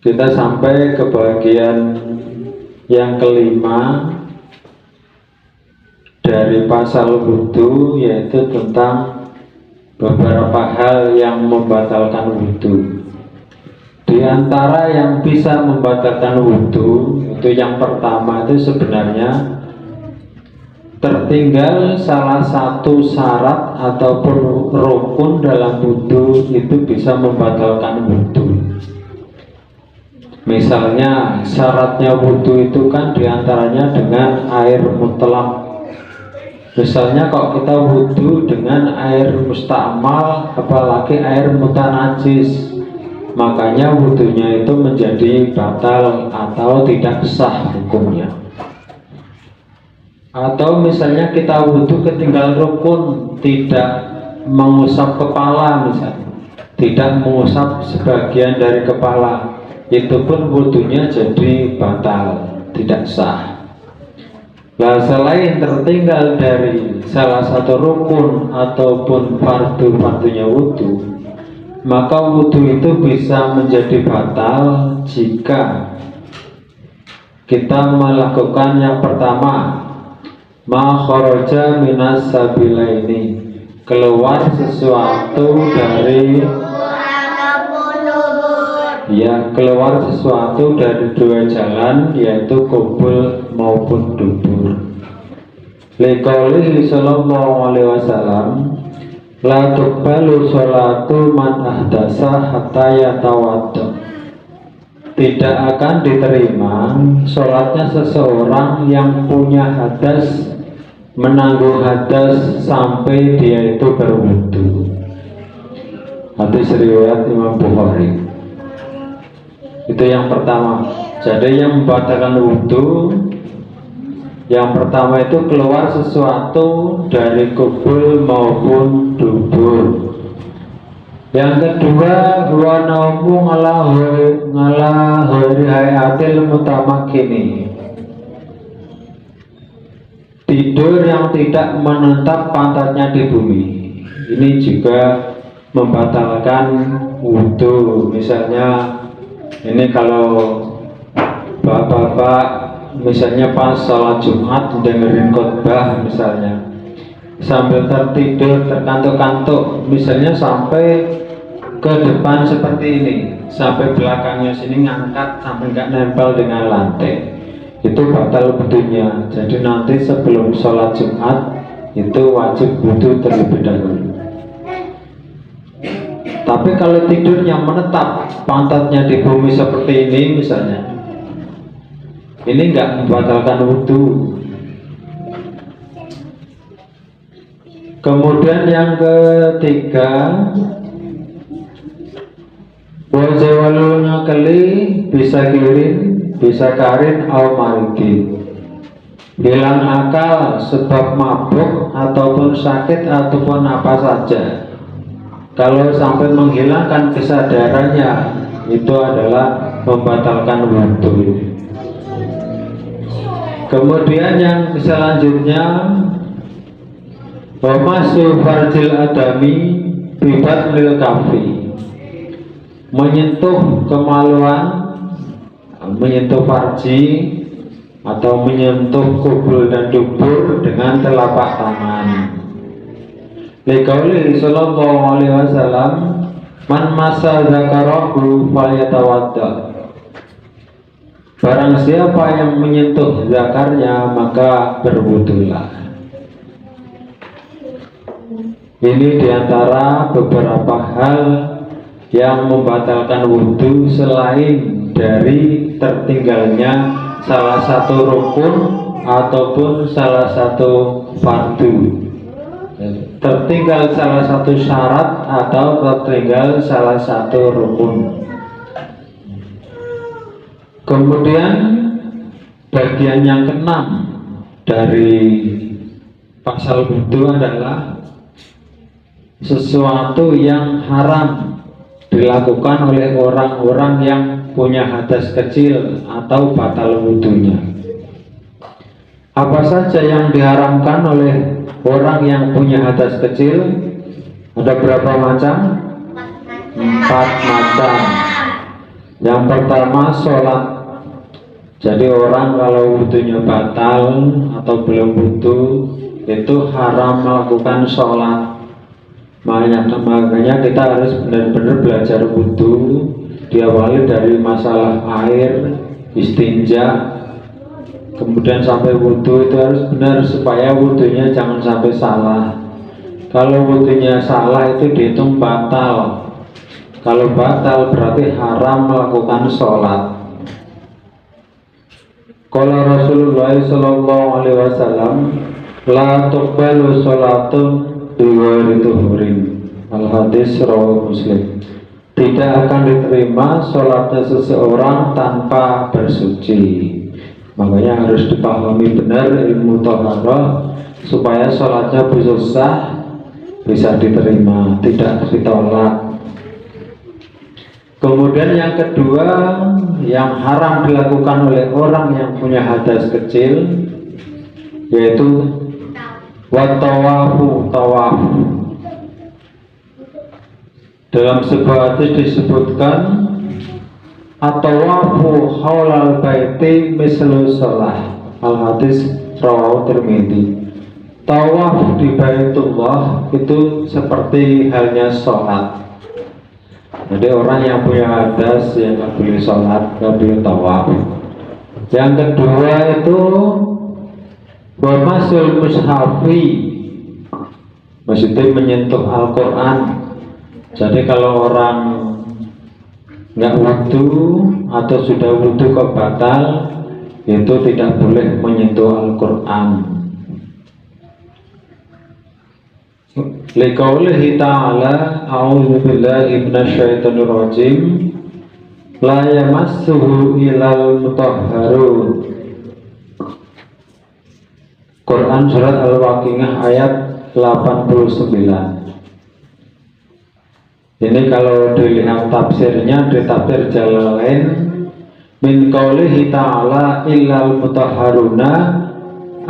Kita sampai ke bagian yang kelima dari pasal wudu, yaitu tentang beberapa hal yang membatalkan wudu. Di antara yang bisa membatalkan wudu, itu yang pertama itu sebenarnya tertinggal salah satu syarat ataupun rukun dalam wudu, itu bisa membatalkan wudu. Misalnya syaratnya wudu itu kan diantaranya dengan air mutlak. Misalnya kalau kita wudu dengan air mustakmal, apalagi air mutanajis, makanya wudunya itu menjadi batal atau tidak sah hukumnya. Atau misalnya kita wudu ketinggal rukun, tidak mengusap kepala misalnya, tidak mengusap sebagian dari kepala, itu pun wudunya jadi batal, tidak sah. Nah, selain tertinggal dari salah satu rukun ataupun fardu-fardunya wudu, maka wudu itu bisa menjadi batal jika kita melakukan yang pertama, ma kharaja minas sabilaini, keluar sesuatu dari keluar sesuatu dari dua jalan, yaitu kubul maupun dubur. Liqaulihi sallallahu alaihi wasallam, la tuqbalu sholatu man ahdasa hatta yatawadda. Tidak akan diterima sholatnya seseorang yang punya hadas, menanggung hadas sampai dia itu berwudu. Hadis riwayat Imam Bukhari. Itu yang pertama. Jadi yang membatalkan wudu, yang pertama itu keluar sesuatu dari kubul maupun dubur. Yang kedua, huwa naumu ngala hari hayatil mutamakini, tidur yang tidak menetap pantatnya di bumi. Ini juga membatalkan wudu. Misalnya ini kalau bapak-bapak misalnya pas sholat Jumat dengerin khotbah misalnya, sambil tertidur terkantuk-kantuk, misalnya sampai ke depan seperti ini, sampai belakangnya sini ngangkat sampai nggak nempel dengan lantai, itu batal wudunya. Jadi nanti sebelum sholat Jumat itu wajib wudu terlebih dahulu. Tapi kalau tidur yang menetap pantatnya di bumi seperti ini misalnya, ini enggak membatalkan wudu. Kemudian yang ketiga, wajawaluna kali bisa kirin, bisa karin au maridi, hilang akal sebab mabuk ataupun sakit ataupun apa saja. Kalau sampai menghilangkan kesadarannya, itu adalah membatalkan wudu. Kemudian yang selanjutnya, wamasu farjil adami bibat lil kafi, menyentuh kemaluan, menyentuh farji atau menyentuh kubul dan dubur dengan telapak tangan. Liqaulihi sallallahu alaihi wasallam, man masa zakarahu falyatawadda. Barang siapa yang menyentuh zakarnya maka berwudulah. Ini diantara beberapa hal yang membatalkan wudu selain dari tertinggalnya salah satu rukun ataupun salah satu fardu. Tertinggal salah satu syarat atau tertinggal salah satu rukun. Kemudian bagian yang keenam dari pasal wudu adalah sesuatu yang haram dilakukan oleh orang-orang yang punya hadas kecil atau batal wudunya. Apa saja yang diharamkan oleh orang yang punya hadas kecil? Ada berapa macam? 4 macam. Yang pertama sholat. Jadi orang kalau wudunya batal atau belum wudu itu haram melakukan sholat. Makanya kita harus benar-benar belajar wudu, diawali dari masalah air, istinja, kemudian sampai wudu itu harus benar supaya wudunya jangan sampai salah. Kalau wudunya salah itu dihitung batal. Kalau batal berarti haram melakukan sholat. Qala Rasulullah sallallahu alaihi wasallam, la tuqbalu sholatun biwari tuhurin. Al-hadis rawahu Muslim. Tidak akan diterima sholatnya seseorang tanpa bersuci. Makanya harus dipahami benar ilmu thaharah supaya sholatnya bisa sah, bisa diterima, tidak ditolak. Kemudian yang kedua yang haram dilakukan oleh orang yang punya hadas kecil yaitu watawafu, tawaf. Dalam sebuah hadis disebutkan at-tawafu haulal baiti mislu shalah. Al-hadis rawahu Tirmidzi. Tawaf di Baitullah itu seperti halnya sholat. Jadi orang yang punya hadas yang nggak boleh sholat, nggak boleh tawaf. Yang kedua itu bermasul mushafi, maksudnya menyentuh Al-Quran. Jadi kalau orang nggak wudu atau sudah wudu kok batal, itu tidak boleh menyentuh Al-Quran. Liqaulihi ta'ala a'udzu billahi minasyaitonir rajim la yamassuhu illal mutahharun. Quran surat Al-Waqiah ayat 89. Ini kalau dilihat tafsirnya di tafsir Jalalain, min qaulihi ta'ala illal mutahharuna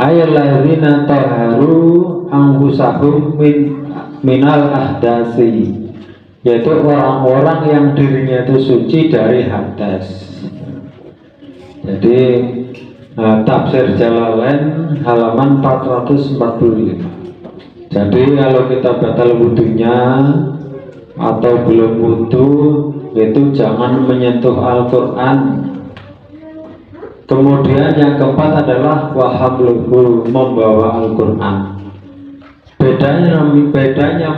ayyalladzina taharu anfusahum minal ahdasi, yaitu orang-orang yang dirinya itu suci dari hadas. Jadi tafsir Jalalain halaman 445. Jadi kalau kita batal wudunya atau belum wudu itu jangan menyentuh Al-Quran. Kemudian yang keempat adalah wahabluhu, membawa Al-Quran. Bedanya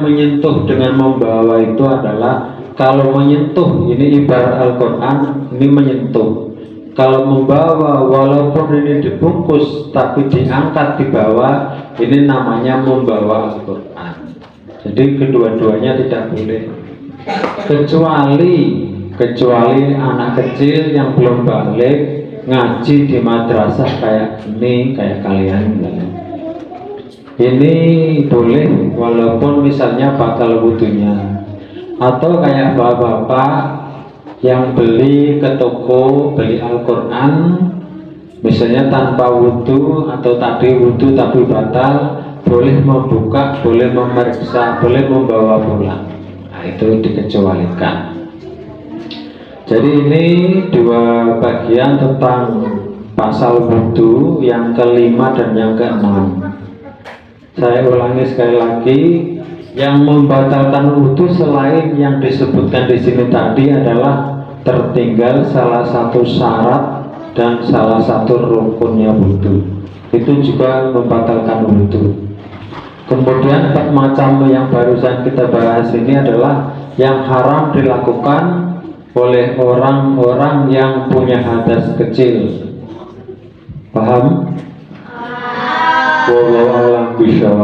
menyentuh dengan membawa itu adalah kalau menyentuh ini ibarat Al-Quran, ini menyentuh. Kalau membawa walaupun ini dibungkus tapi diangkat di bawah, ini namanya membawa Al-Quran. Jadi kedua-duanya tidak boleh, kecuali anak kecil yang belum balik ngaji di madrasah kayak ini, kayak kalian. Ini boleh walaupun misalnya batal wudunya. Atau kayak bapak-bapak yang beli ke toko, beli Al-Quran misalnya tanpa wudu atau tadi wudu tapi batal, boleh membuka, boleh memeriksa, boleh membawa pulang. Nah, itu dikecualikan. Jadi ini dua bagian tentang pasal wudu, yang kelima dan yang keenam. Saya ulangi sekali lagi, yang membatalkan wudu selain yang disebutkan di sini tadi adalah tertinggal salah satu syarat dan salah satu rukunnya wudu. Itu juga membatalkan wudu. Kemudian macam yang barusan kita bahas ini adalah yang haram dilakukan oleh orang-orang yang punya hadas kecil. Paham? Wallahu a'lam bishawab.